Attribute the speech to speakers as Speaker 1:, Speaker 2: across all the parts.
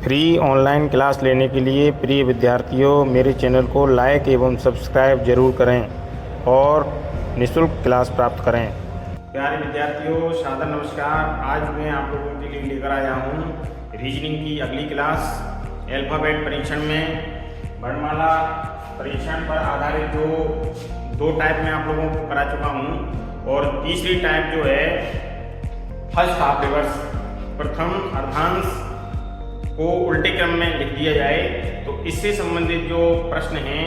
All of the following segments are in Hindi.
Speaker 1: फ्री ऑनलाइन क्लास लेने के लिए प्रिय विद्यार्थियों मेरे चैनल को लाइक एवं सब्सक्राइब जरूर करें और निःशुल्क क्लास प्राप्त करें। प्यारे विद्यार्थियों, सादर नमस्कार। आज मैं आप लोगों के लिए लेकर आया हूँ रीजनिंग की अगली क्लास। अल्फ़ाबेट परीक्षण में वर्णमाला परीक्षण पर आधारित जो दो टाइप में आप लोगों को करा चुका हूँ और तीसरी टाइप जो है फर्स्ट हाफ रिवर्स, प्रथम अर्धांश को उल्टे क्रम में लिख दिया जाए। तो इससे संबंधित जो प्रश्न हैं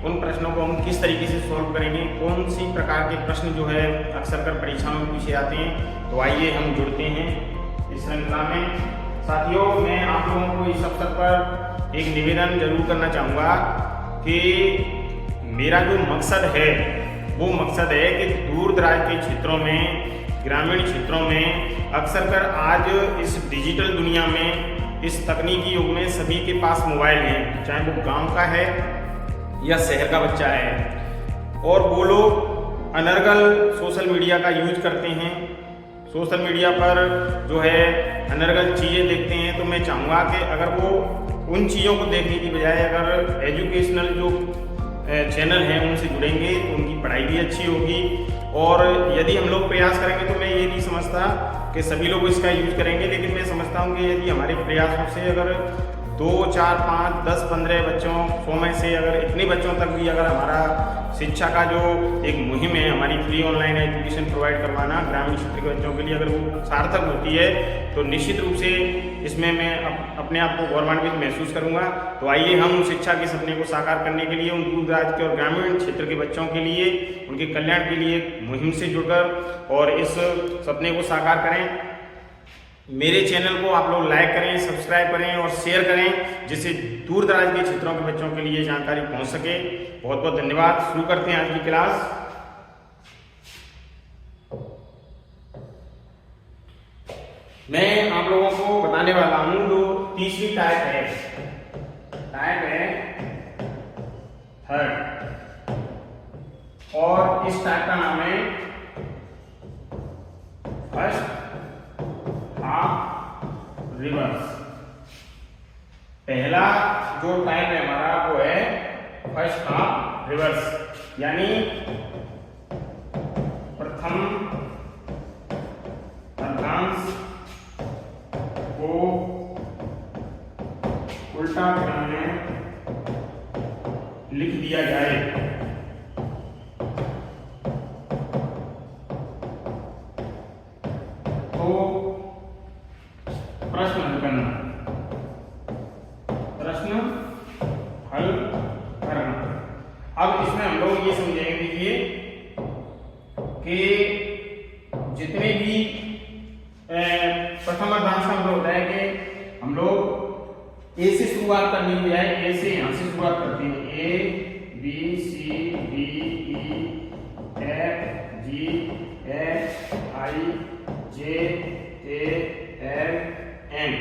Speaker 1: उन प्रश्नों को हम किस तरीके से सॉल्व करेंगे, कौन सी प्रकार के प्रश्न जो है अक्सर कर परीक्षाओं में पूछे जाते हैं। तो आइए हम जुड़ते हैं इस श्रृंखला में। साथियों, मैं आप लोगों को इस अवसर पर एक निवेदन जरूर करना चाहूँगा कि मेरा जो मकसद है वो मकसद है कि दूर दराज के क्षेत्रों में, ग्रामीण क्षेत्रों में अक्सर कर आज इस डिजिटल दुनिया में, इस तकनीकी युग में सभी के पास मोबाइल हैं, चाहे वो गांव का है या शहर का बच्चा है, और वो लोग अनर्गल सोशल मीडिया का यूज करते हैं। सोशल मीडिया पर जो है अनर्गल चीज़ें देखते हैं। तो मैं चाहूँगा कि अगर वो उन चीज़ों को देखने की बजाय अगर एजुकेशनल जो चैनल हैं उनसे जुड़ेंगे तो उनकी पढ़ाई भी अच्छी होगी। और यदि हम लोग प्रयास करेंगे तो मैं ये नहीं समझता कि सभी लोग इसका यूज करेंगे, लेकिन मैं समझता हूँ कि यदि हमारे प्रयासों से अगर 2, 4, 5, 10, 15 बच्चों 100 में से अगर इतने बच्चों तक भी अगर हमारा शिक्षा का जो एक मुहिम है, हमारी फ्री ऑनलाइन एजुकेशन प्रोवाइड करवाना ग्रामीण क्षेत्र के बच्चों के लिए, अगर वो सार्थक होती है तो निश्चित रूप से इसमें मैं अपने आप को गौरवान्वित महसूस करूँगा। तो आइए हम शिक्षा के सपने को साकार करने के लिए, उन दूर दराज के और ग्रामीण क्षेत्र के बच्चों के लिए, उनके कल्याण के लिए मुहिम से जुड़कर और इस सपने को साकार करें। मेरे चैनल को आप लोग लाइक करें, सब्सक्राइब करें और शेयर करें, जिससे दूर दराज के क्षेत्रों के बच्चों के लिए जानकारी पहुंच सके। बहुत बहुत धन्यवाद। शुरू करते हैं आज की क्लास। मैं आप लोगों को बताने वाला हूं जो तीसरी टाइप है थर्ड, और इस टाइप का नाम है फर्स्ट हाफ रिवर्स। पहला जो टाइप है हमारा वो है फर्स्ट हाफ रिवर्स, यानी प्रथम अर्धांश को उल्टा क्रम में लिख दिया जाए। तो प्रश्न हल करना, प्रश्न हल करना। अब इसमें हम लोग ये समझेंगे, देखिए कि जितने भी प्रथम अर्धांश का मतलब होता है कि हम लोग ए से शुरुआत करनी है, बजाय ए से यहां से शुरुआत करते हैं। A B C D E F G H I J K L M,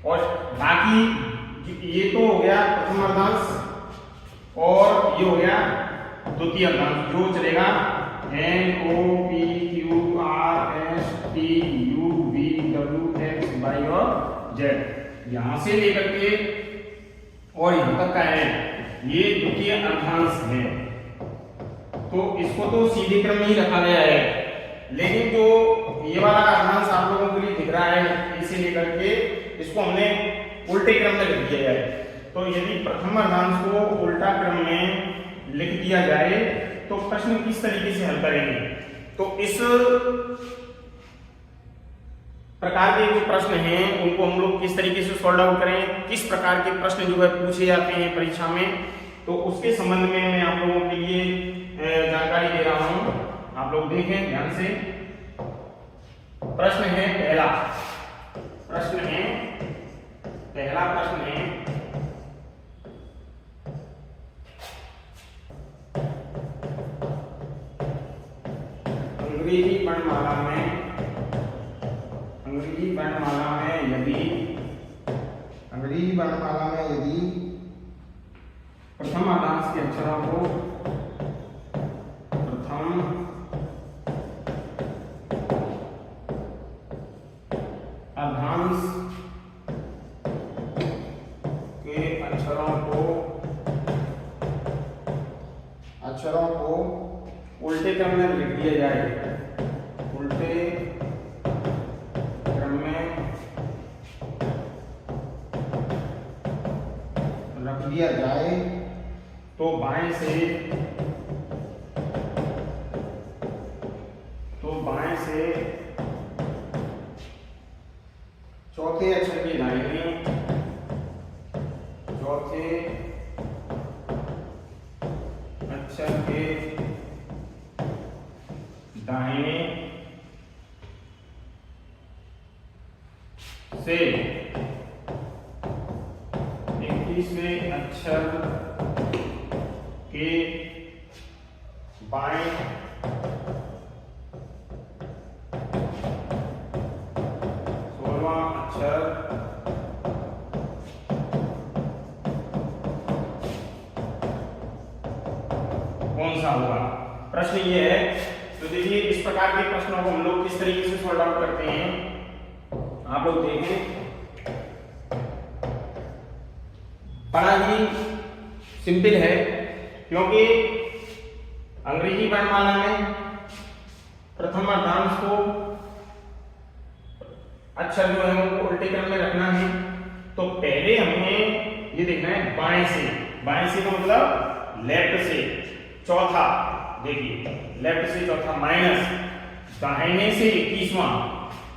Speaker 1: और बाकी ये तो हो गया प्रथम अर्धांश और ये हो गया द्वितीय अर्धांश। जो चलेगा N O P Q R S T U V W X Y और जेड, यहां से लेकर के और यहां तक का है, ये द्वितीय अर्धांश है। तो इसको तो सीधे क्रम में ही रखा गया है, लेकिन जो ये वाला अर्धांश आप लोगों के लिए दिख रहा है इसे लेकर के, इसको हमने उल्टे क्रम में लिख दिया है। तो यदि प्रथम अर्धांश को उल्टा क्रम में लिख दिया जाए तो प्रश्न किस तरीके से हल करेंगे। तो इस प्रकार के जो प्रश्न हैं उनको हम लोग किस तरीके से सॉल्व आउट करें, किस प्रकार के प्रश्न जो है पूछे जाते हैं परीक्षा में, तो उसके संबंध में मैं आप लोगों के लिए जानकारी दे रहा हूं। आप लोग देखें ध्यान से। प्रश्न है पहला प्रश्न है अंग्रेजी वर्णमाला में यदि प्रथम अर्धांश के अक्षरों को प्रथम अर्धांश क्रम में लिख दिया जाए, उल्टे क्रम में रख दिया जाए तो बाएं से चौथे अक्षर की दाहिने, चौथे अक्षर के दाहिने से 21वें अक्षर के बाएं 16वां अक्षर कौन सा होगा? प्रश्न ये है। तो देखिए इस प्रकार के प्रश्नों को हम लोग किस तरीके से सॉल्व आउट करते हैं, आप लोग देखें। बड़ा ही सिंपल है, क्योंकि अंग्रेजी वर्णमाला में प्रथम अर्धांश को अक्षर जो है उनको उल्टे क्रम में रखना है। तो पहले हमें ये देखना है बाएं से, बाएं से का मतलब लेफ्ट से। चौथा देखिए लेफ्ट से चौथा माइनस दाहिने से 21वां,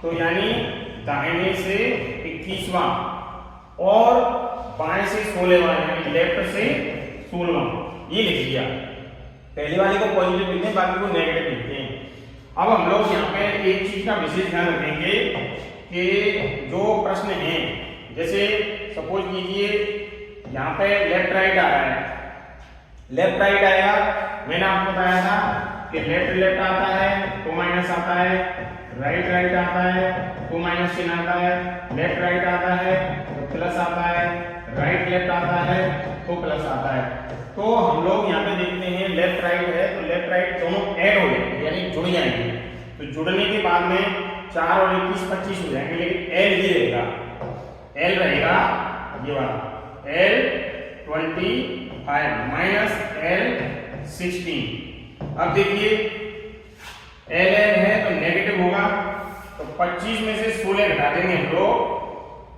Speaker 1: तो यानी दाहिने से 21वां और बाएं से 16वां, यानी लेफ्ट से 16वां। ये लिख दिया। पहले वाले को पॉजिटिव लिखते हैं, बाकी को नेगेटिव लिखते हैं। अब हम लोग यहाँ पे एक चीज का विशेष ध्यान रखेंगे कि जो प्रश्न है, जैसे सपोज कीजिए यहाँ पे लेफ्ट राइट आ रहा है, लेफ्ट राइट आएगा। मैंने आपको बताया था कि लेफ्ट लेफ्ट आता है तो माइनस आता है, राइट राइट आता है तो माइनस चिन्ह आता है, लेफ्ट राइट आता है तो प्लस आता है, राइट लेफ्ट आता है तो प्लस आता है। तो हम लोग यहाँ पे देखते हैं लेफ्ट राइट है तो लेफ्ट राइट दोनों ऐड हो जाएंगे, यानी जुड़ जाएंगे। तो जुड़ने के बाद में 4 और 21 25 हो जाएंगे, लेकिन एल ही रहेगा, एल रहेगा ये वाला एल 25 माइनस एल 16। अब देखिए एल एल है तो नेगेटिव होगा, तो 25 में से 16 घटा देंगे हम लोग,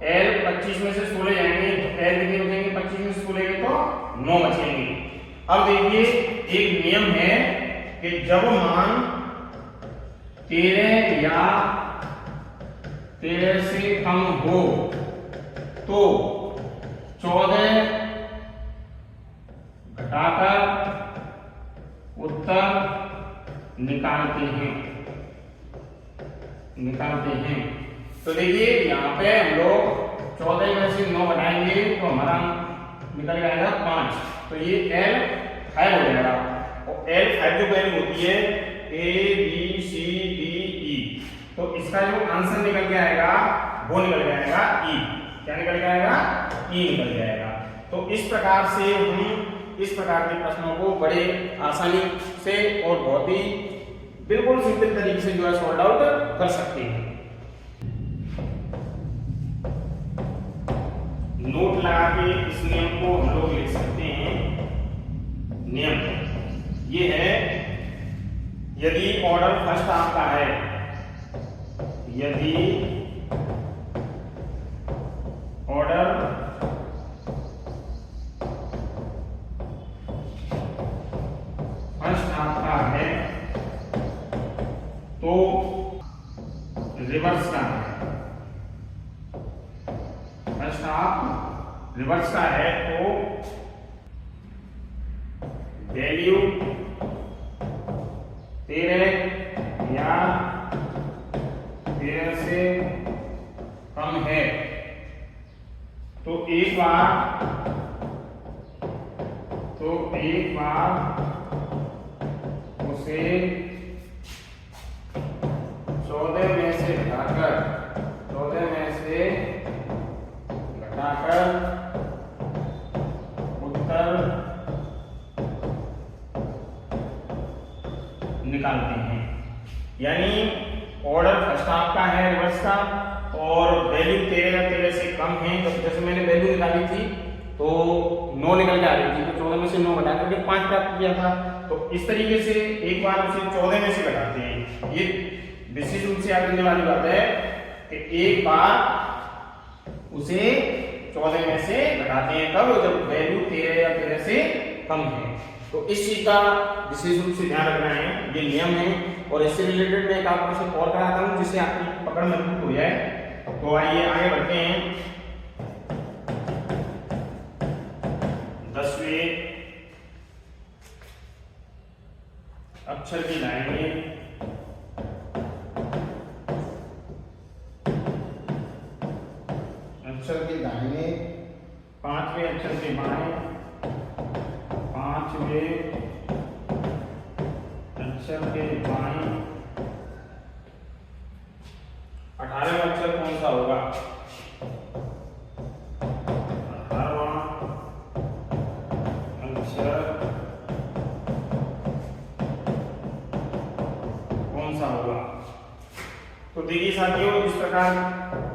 Speaker 1: एल 25 में से 16 जाएंगे तो एल कितने बचेंगे? 25 में से 16 गए तो 9 बचेंगे। अब देखिए एक नियम है कि जब मान 13 या 13 से कम हो तो 14 घटाकर उत्तर निकालते हैं। तो देखिए यहाँ पे हम लोग 14 में से 9 घटाएंगे तो हमारा निकल जाएगा 5, तो ये L 5 हो जाएगा। और L 5 जो वैल्यू होती है A B C D E, तो इसका जो आंसर निकल के आएगा वो निकल जाएगा E। क्या निकल जाएगा? E निकल जाएगा। तो इस प्रकार से हम इस प्रकार के प्रश्नों को बड़े आसानी से और बहुत ही बिल्कुल सिंपल तरीके से जो है सॉल्व आउट कर सकते हैं। नोट लगा के इस नियम को हम लोग लिख सकते हैं। नियम ये है, यदि ऑर्डर फर्स्ट आपका है, यदि ऑर्डर फर्स्ट आपका है तो रिवर्स का है। फर्स्ट आप रिवर्स का है तो वैल्यू 13 या 13 से कम है तो एक बार उसे 14 में से घटाकर उत्तर निकालते हैं। यानी ऑर्डर फर्स्ट आपका है रिवर्स का और वैल्यू 13 से कम है, तो जैसे मैंने वैल्यू निकाली थी तो 9 निकल के आ रही थी, तो 14 में से 9 घटा करके 5 प्राप्त किया था। तो इस तरीके से एक बार उसे 14 में से घटाते हैं। ये विशेष रूप से याद रखने वाली बात है कि एक बार उसे 14 में से घटाते हैं, कब? जब वैल्यू 13 या 13 से कम है। तो इस चीज का विशेष रूप से ध्यान रखना है, ये नियम है। और इससे रिलेटेड मैं एक आपको से और कराता हूं जिससे आपकी पकड़ मजबूत हो जाए। तो आइए आगे बढ़ते हैं। 10वें अक्षर की लाइनें, अक्षर के दाहिने, 5वें अक्षर के बाएं, 5वें अक्षर के बाएं, 18वां अक्षर कौन सा होगा? 18वां अक्षर कौन सा होगा? तो देखिए साथियों, इस प्रकार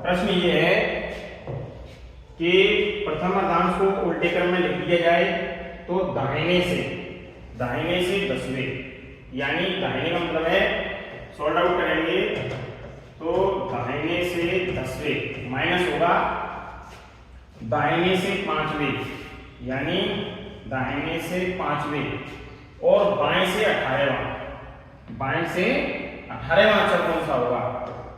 Speaker 1: प्रश्न ये है कि प्रथम अर्धांश को उल्टे क्रम में लिख दिया जाए तो दाहिने से 10वें, यानी दाहिने का मतलब है, सॉल्व आउट करेंगे तो दाहिने से 10वें माइनस होगा दाहिने से 5वें, यानी दाहिने से 5वें, और बाएं से 18वां। बाएं से 18वां अक्षर कौन सा होगा?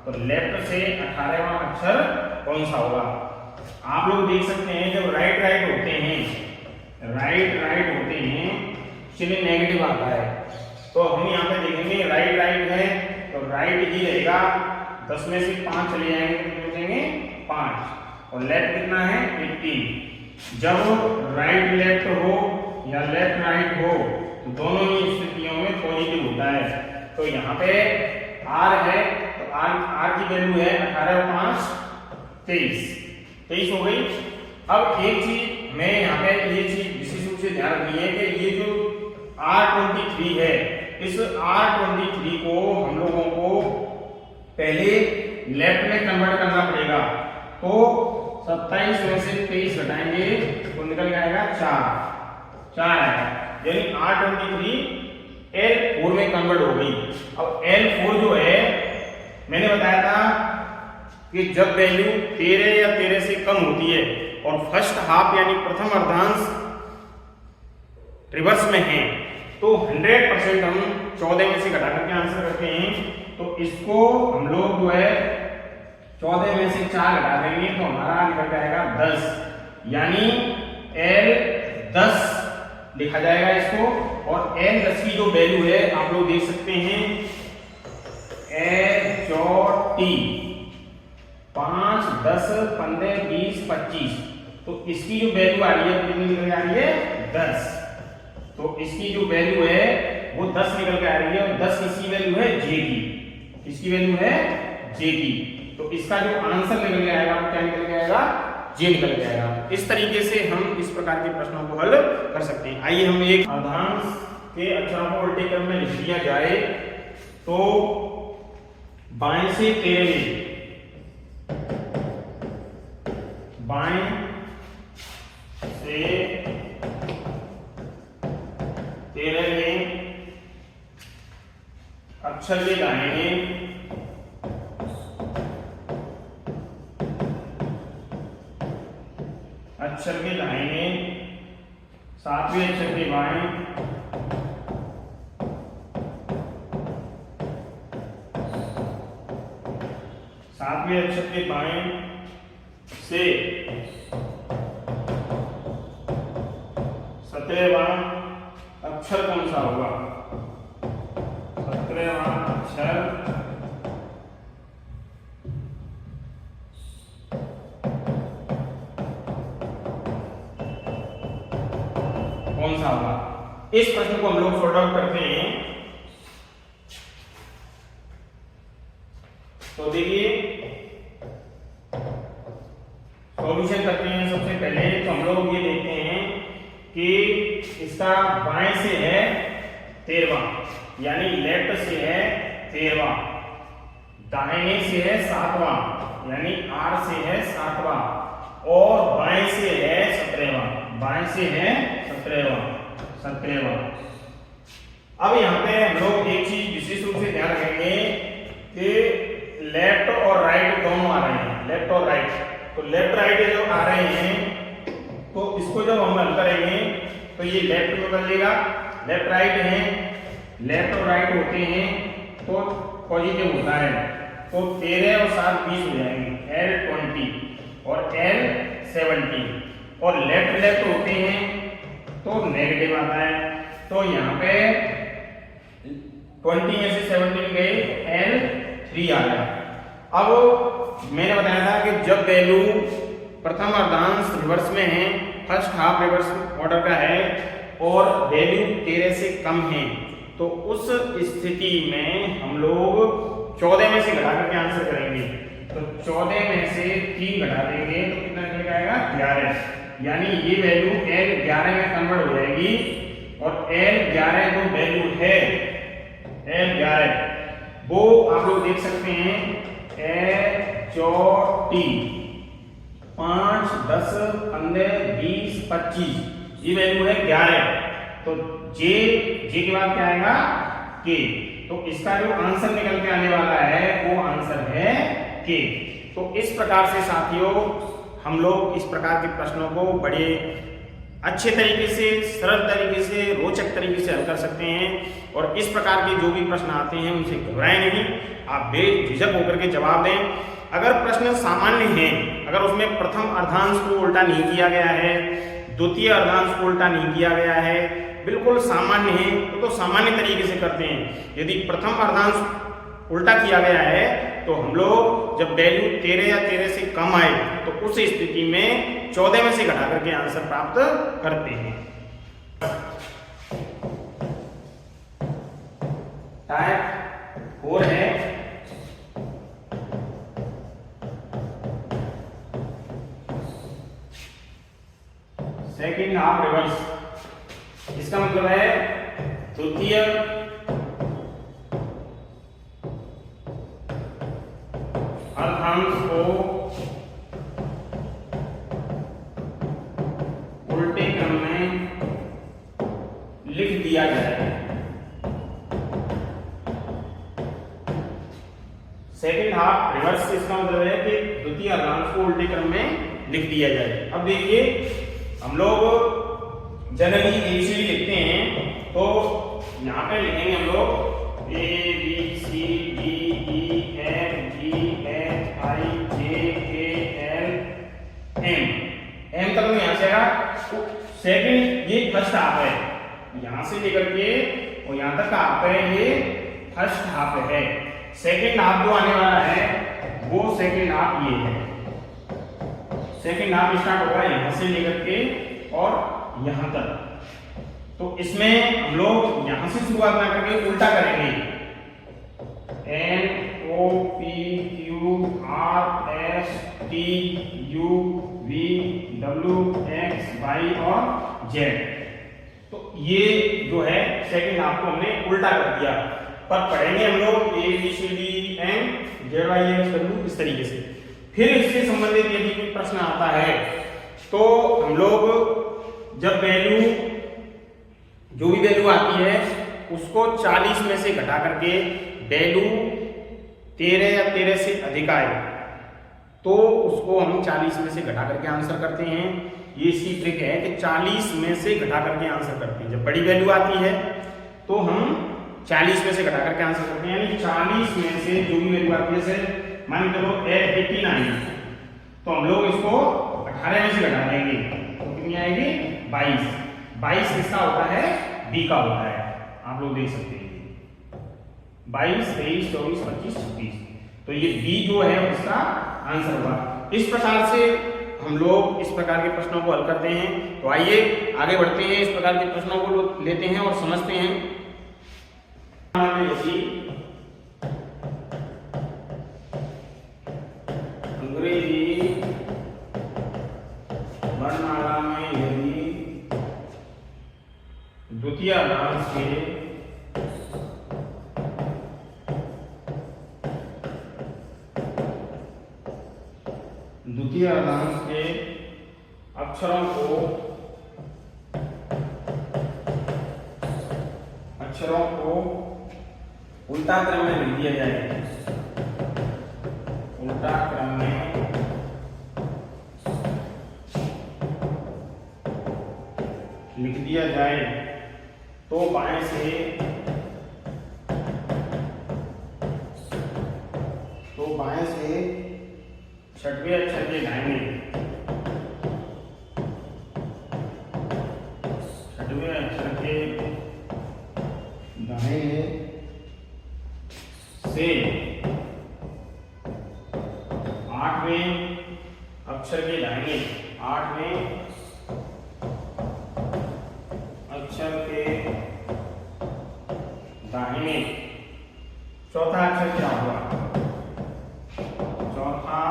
Speaker 1: तो लेफ्ट से 18वां अक्षर कौन सा होगा? आप लोग देख सकते हैं जब राइट होते हैं, राइट होते हैं, चलिए नेगेटिव आता है, तो हम यहाँ पे देखेंगे राइट है तो राइट ही रहेगा। 10 में से 5 चले जाएंगे तो कितने बचेंगे? 5। और लेफ्ट कितना है? 18। जब राइट लेफ्ट हो या लेफ्ट राइट हो तो दोनों ही स्थितियों में पॉजिटिव होता है। तो यहाँ पे R है तो R की वैल्यू है 18 और 5 23 हो गई। अब एक चीज मैं यहाँ पे ये चीज विशेष रूप से ध्यान रखनी है कि ये जो R23 है, इस R23 को हम लोगों को पहले लेफ्ट में कन्वर्ट करना पड़ेगा। तो 27 में से 23 घटाएंगे तो निकल आएगा 4 आएगा, यानी R23 L4 में कन्वर्ट हो गई। अब L4 जो है, मैंने बताया था कि जब वैल्यू 13 या 13 से कम होती है और फर्स्ट हाफ यानी प्रथम अर्धांश रिवर्स में है तो 100% हम 14 में से घटा करके आंसर करते हैं। तो इसको हम लोग जो है 14 में से 4 घटा देंगे तो हमारा निकल जाएगा 10, यानी L10 लिखा जाएगा इसको। और L10 की जो वैल्यू है आप लोग देख सकते हैं, H-T 5, 10, 15, 20, 25, तो इसकी जो वैल्यू आ रही है कितनी निकल आ रही है? 10। तो इसकी जो वैल्यू है वो 10 निकल के आ रही है, और 10 किसकी वैल्यू है? J की। किसकी वैल्यू है? J की। तो इसका जो आंसर निकल के आएगा वो क्या निकल के आएगा? J निकल के आएगा। इस तरीके से हम इस प्रकार के प्रश्नों को हल कर सकते हैं। आइए हम एक अर्धांश के अक्षरों को उल्टे क्रम में लिख दिया जाए तो बाएं से 13, बाएं से 13 अक्षर के दाहिने अक्षर के दाहिने 7वें अक्षर के बाएं 7वें अक्षर के बाएं से 17वां अक्षर कौन सा होगा? 17वां अक्षर कौन सा होगा? इस प्रश्न को हम लोग सॉल्व आउट करते हैं। तो देखिए सॉल्यूशन करते हैं। सबसे पहले तो हम लोग ये देखते हैं कि इसका बाएं से है 13वां, यानी लेफ्ट से है 13वां, दाहिने से है 7वां, यानी R से है 7वां, और बाएं से है 17वां, बाएं से है 17वां। अब यहाँ पे हम लोग एक चीज विशेष रूप से ध्यान रखेंगे कि लेफ्ट और राइट दोनों आ रहे हैं, लेफ्ट और राइट। तो लेफ्ट राइट जो आ रहे हैं तो इसको जब हम हल करेंगे तो ये लेफ्ट में बदलेगा, लेफ्ट राइट है, लेफ्ट और राइट होते हैं तो पॉजिटिव होता है, तो 13 और 7 20 हो जाएंगे, L 20 और L 70, और लेफ्ट लेफ्ट होते हैं तो नेगेटिव आता है। तो यहाँ पे 20 में से 17 गए, L 3 आ गया। अब मैंने बताया था कि जब वैल्यू प्रथम अर्धांश रिवर्स में है, फर्स्ट हाफ रिवर्स ऑर्डर का है और वैल्यू 13 से कम है, तो उस स्थिति में हम लोग 14 में से घटा करके आंसर करेंगे। तो 14 में से 3 घटा देंगे तो कितना निकल आएगा, 11। यानी ये वैल्यू L 11 में कन्वर्ट हो जाएगी, और L 11 जो वैल्यू है L 11 वो आप लोग देख सकते हैं H 5 10 15 20 25, ये वैल्यू है 11। तो J के बाद क्या आएगा, K। तो इसका जो आंसर निकल के आने वाला है वो आंसर है K। तो इस प्रकार से साथियों हम लोग इस प्रकार के प्रश्नों को बड़े अच्छे तरीके से, सरल तरीके से, रोचक तरीके से हल कर सकते हैं। और इस प्रकार के जो भी प्रश्न आते हैं उनसे घबराएं नहीं, आप बेझिझक होकर के जवाब दें। अगर प्रश्न सामान्य है, अगर उसमें प्रथम अर्धांश को उल्टा नहीं किया गया है, द्वितीय अर्धांश को उल्टा नहीं किया गया है, बिल्कुल सामान्य है तो सामान्य तरीके से करते हैं। यदि प्रथम अर्धांश उल्टा किया गया है तो हम लोग जब वैल्यू 13 या 13 से कम आए तो उस स्थिति में 14 में से घटा करके आंसर प्राप्त करते हैं। टाइप 4 है सेकंड हाफ रिवर्स। इसका मतलब है द्वितीय अर्धांश को उल्टे क्रम में लिख दिया जाए। सेकंड हाफ रिवर्स इसका मतलब है कि द्वितीय अर्धांश को उल्टे क्रम में लिख दिया जाए। अब देखिए हम लोग जनरली एबीसीडी लिखते हैं, तो यहाँ पे लिखेंगे हम लोग A B C D E F G H I J K L M, M तक में यहाँ से आएगा। तो सेकंड ये फर्स्ट हाफ है, यहाँ से लेकर के और यहाँ तक का हाफ है, ये फर्स्ट हाफ है। सेकंड हाफ जो आने वाला है वो सेकंड हाफ ये है। सेकंड हाफ स्टार्ट होगा यहाँ से लेकर के और यहाँ तक। तो इसमें हम लोग यहाँ से शुरुआत ना करके उल्टा करेंगे, N O P Q R S T U V W X Y और Z। तो ये जो है सेकंड हाफ को हमने उल्टा कर दिया। पर पढ़ेंगे हम लोग A B C D N Z Y X W इस तरीके से। फिर इससे संबंधित यदि कोई प्रश्न आता है तो हम लोग जब वैल्यू जो भी वैल्यू आती है उसको 40 में से घटा करके वैल्यू 13 या 13 से अधिक आए तो उसको हम 40 में से घटा करके आंसर करते हैं। ये इसकी ट्रिक है कि 40 में से घटा करके आंसर करते हैं। जब बड़ी वैल्यू आती है तो हम 40 में से घटा करके आंसर करते हैं, यानी 40 में से जो भी वैल्यू आती है, जैसे मान के चलो 89, तो हम लोग इसको 18 में से घटा देंगे तो कितनी आएगी, 22। 22 किसका होता है, बी का होता है। आप लोग देख सकते हैं 22 23 24 25 26, तो ये बी जो है उसका आंसर होगा। इस प्रकार से हम लोग इस प्रकार के प्रश्नों को हल करते हैं। तो आइए आगे बढ़ते हैं, इस प्रकार के प्रश्नों को लेते हैं और समझते हैं। अंग्रेजी वर्णमाला में यदि द्वितीय अर्धांश के अक्षरों को उल्टा क्रम में लिख दिया जाए, उल्टा क्रम में लिख दिया जाए तो बाएं से छठवें अक्षर के दाहिने, छठवें अक्षर के दाहिने से आठवें अक्षर के दाहिने, आठवें अक्षर के दाहिने चौथा अक्षर क्या होगा? चौथा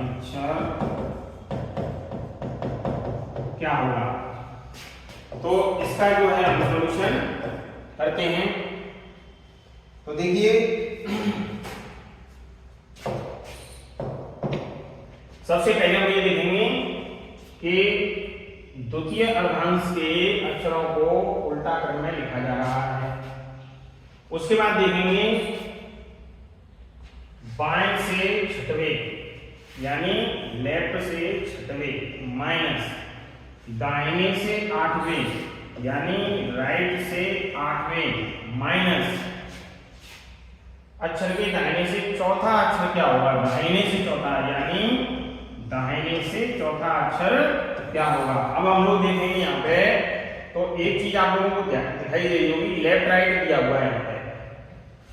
Speaker 1: अक्षर क्या होगा? तो इसका जो है हम सॉल्यूशन करते हैं। तो देखिए सबसे पहले हम ये देखेंगे कि द्वितीय अर्धांश के अक्षरों को उल्टा क्रम में लिखा जा रहा है। उसके बाद देखेंगे बाएं से छठवें यानी लेफ्ट से छठवें माइनस दाहिने से आठवें यानी राइट से आठवें माइनस अक्षर के दाहिने से चौथा अक्षर क्या होगा? दाहिने से चौथा यानी दाहिने से चौथा अक्षर क्या होगा? अब हम लोग देखेंगे यहाँ पे तो एक चीज आप लोगों को दिखाई दे रही होगी, लेफ्ट राइट दिया हुआ है यहाँ पे,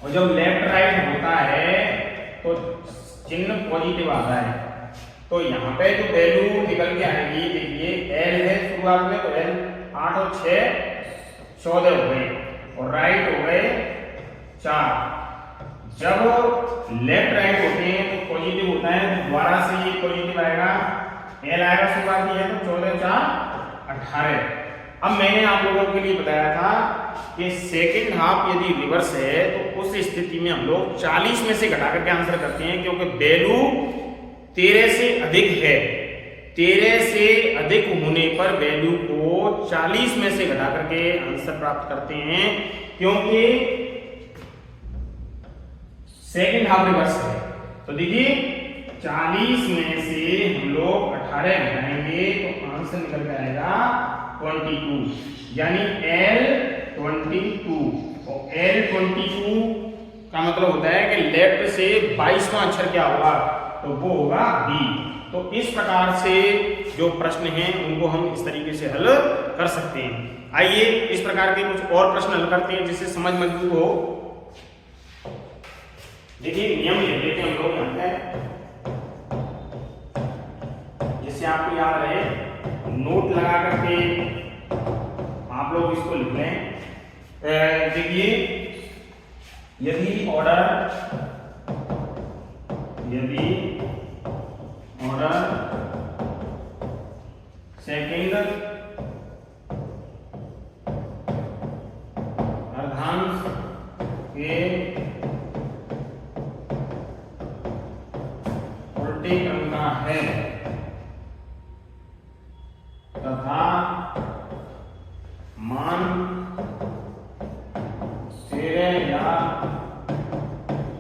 Speaker 1: और जब लेफ्ट राइट होता है तो चिन्ह पॉजिटिव आता है। तो यहाँ पे जो वैल्यू निकल के आएगी, देखिए एल है शुरुआत में, तो एल 8 और 6 14 हो गए और राइट हो गए 4। जब लेफ्ट राइट होते हैं तो पॉजिटिव होता है, तो दोबारा से ये पॉजिटिव आएगा, एल आएगा शुरुआती है तो 14 4 18। अब मैंने आप लोगों के लिए बताया था कि सेकंड हाफ यदि रिवर्स है तो उस स्थिति में हम लोग 40 में से घटा करके आंसर करते हैं, क्योंकि वैल्यू 13 से अधिक है। 13 से अधिक होने पर वैल्यू को 40 में से घटा करके आंसर प्राप्त करते हैं, क्योंकि सेकंड हाफ रिवर्स है। तो देखिए 40 में से हम लोग 18 घटाएंगे तो आंसर निकल के आएगा 22 यानी L22। और L22 का मतलब होता है कि लेफ्ट से 22वां अक्षर क्या होगा? तो वो होगा B। तो इस प्रकार से जो प्रश्न हैं उनको हम इस तरीके से हल कर सकते हैं। आइए इस प्रकार के कुछ और प्रश्न हल करते हैं जिससे समझ मजबूत हो। देखिए नियम लिख लेते हैं हम लोग यहाँ पे, जिससे आपको याद रहे, नोट लगा करके आप लोग इसको लिख लें। देखिए यदि ऑर्डर सेकंड अर्धांश के उल्टे क्रम का है तथा मान 13 या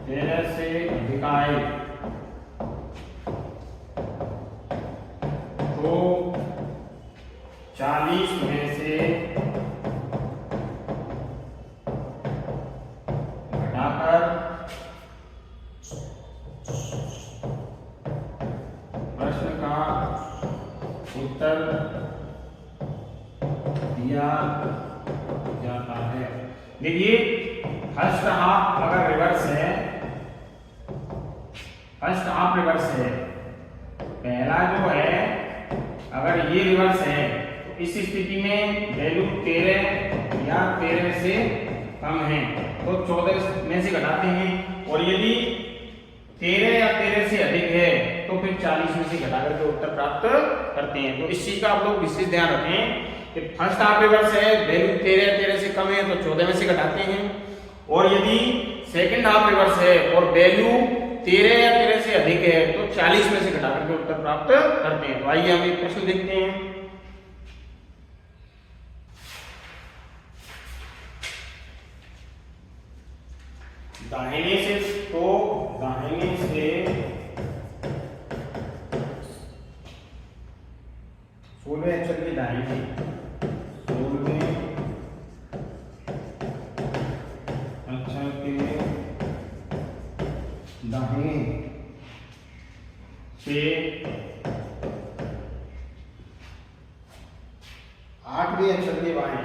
Speaker 1: 13 से अधिक आए तो 40 में से घटाकर प्रश्न का उत्तर दिया जाता है। देखिए फर्स्ट हाफ अगर रिवर्स है, फर्स्ट हाफ रिवर्स है, पहला जो है अगर ये रिवर्स है तो इस स्थिति में वैल्यू 13 या 13 से कम है तो 14 में से घटाते हैं, और यदि 13 या 13 से अधिक है तो फिर 40 में से घटा करके उत्तर प्राप्त करते हैं। तो इस चीज का आप लोग विशेष ध्यान रखें कि फर्स्ट हाफ रिवर्स है, वैल्यू 13 या 13 से कम है तो 14 में से घटाते हैं, और यदि सेकंड हाफ रिवर्स है और वैल्यू 13 या 13 से अधिक है तो 40 में से घटा करके उत्तर प्राप्त करते हैं। तो आइए हम एक प्रश्न देखते हैं। दाहिने से 16वें अक्षर के दाहिने 16वें अक्षर के दाहिने से 8वें अक्षर के बाएं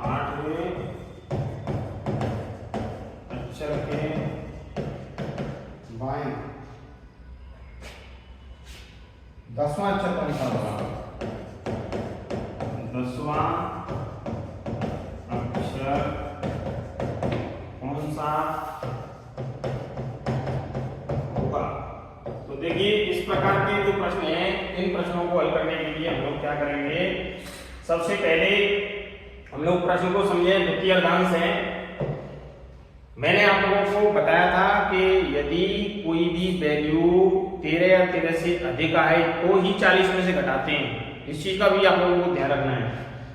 Speaker 1: 8वें अक्षर के बाएं 10वां अक्षर कौन सा होगा? 10वां अक्षर कौन सा होगा? तो देखिए इस प्रकार के जो प्रश्न हैं, इन प्रश्नों को हल करने के लिए हम लोग क्या करेंगे? सबसे पहले हम लोग प्रश्न को समझे। द्वितीय अर्धांश है। मैंने आप लोगों को बताया था कि यदि कोई भी वैल्यू 13 या 13 से अधिक आए तो ही 40 में से घटाते हैं। इस चीज का भी आप लोगों को ध्यान रखना है।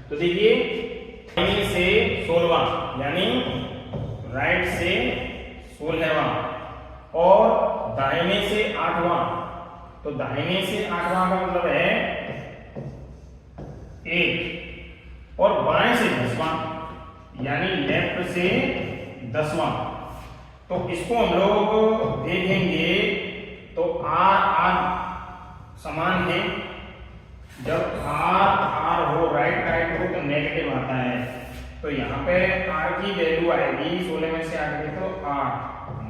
Speaker 1: तो देखिए दाहिने से 16वां यानी राइट से 16वां और दाहिने से 8वां, तो दाहिने से 8वां का मतलब है 1 और बाएं से 10वां यानी लेफ्ट से 10वां। तो इसको हम लोग देखेंगे तो आर समान है। जब आर हो राइट हो तो नेगेटिव आता है। तो यहाँ पे आर की वैल्यू आएगी 16 में से 8 गए तो 8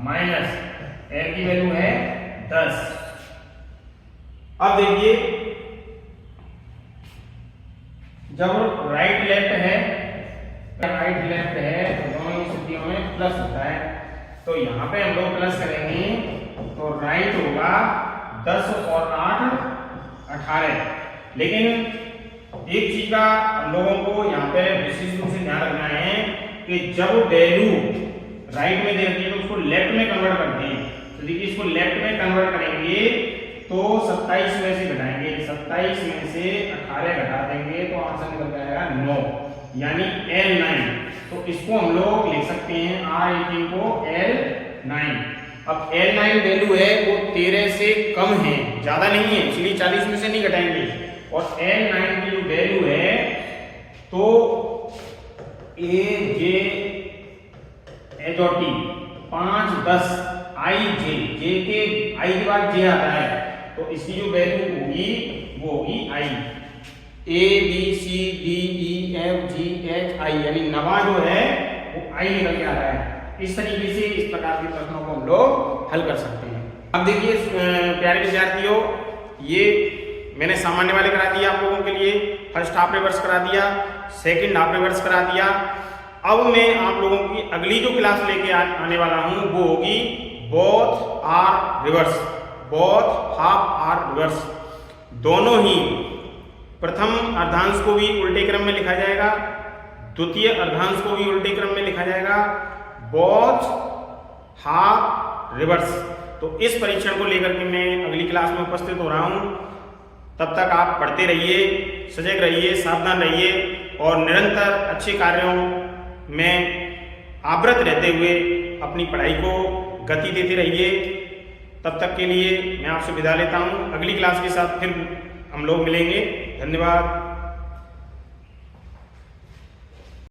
Speaker 1: माइनस एल की वैल्यू है 10। अब देखिए जब राइट लेफ्ट है तो दोनों स्थितियों में प्लस होता है। तो यहाँ पे हम लोग प्लस करेंगे तो राइट होगा 10 और 8 18। लेकिन एक चीज का हम लोगों को यहाँ पे विशेष रूप से ध्यान रखना है कि जब वैल्यू राइट में देते हैं तो उसको लेफ्ट में कन्वर्ट करते हैं। तो देखिए इसको लेफ्ट में कन्वर्ट करेंगे तो 27 में से घटाएंगे, 27 में से 18 घटा देंगे तो आंसर निकल जाएगा 9 यानी L9। तो इसको हम लोग लिख सकते हैं R18 को L9। अब L9 वैल्यू है वो 13 से कम है, ज्यादा नहीं है, इसलिए 40 में से नहीं घटाएंगे। और L9 की जो वैल्यू है तो AJ और T 5 10 IJ, J के I के बाद J आता है तो इसकी जो वैल्यू होगी वो होगी I। ABCDEFGHI यानी 9वां जो है वो I निकल के आ रहा है। इस तरीके से इस प्रकार के प्रश्नों को हम लोग हल कर सकते हैं। अब देखिए प्यारे विद्यार्थियों, ये मैंने सामान्य वाले करा दिया आप लोगों के लिए, फर्स्ट हाफ रिवर्स करा दिया, सेकंड हाफ रिवर्स करा दिया। अब मैं आप लोगों की अगली जो क्लास लेके आने वाला हूं वो होगी both are reverse, both half are reverse. दोनों ही प्रथम अर्धांश को भी उल्टे क्रम में लिखा जाएगा, द्वितीय अर्धांश को भी उल्टे क्रम में लिखा जाएगा, बोथ हाफ रिवर्स। तो इस परीक्षण को लेकर के मैं अगली क्लास में उपस्थित हो रहा हूं। तब तक आप पढ़ते रहिए, सजग रहिए, सावधान रहिए और निरंतर अच्छे कार्यों में आव्रत रहते हुए अपनी पढ़ाई को गति देते रहिए। तब तक के लिए मैं आपसे विदा लेता हूं। अगली क्लास के साथ फिर हम लोग मिलेंगे। धन्यवाद।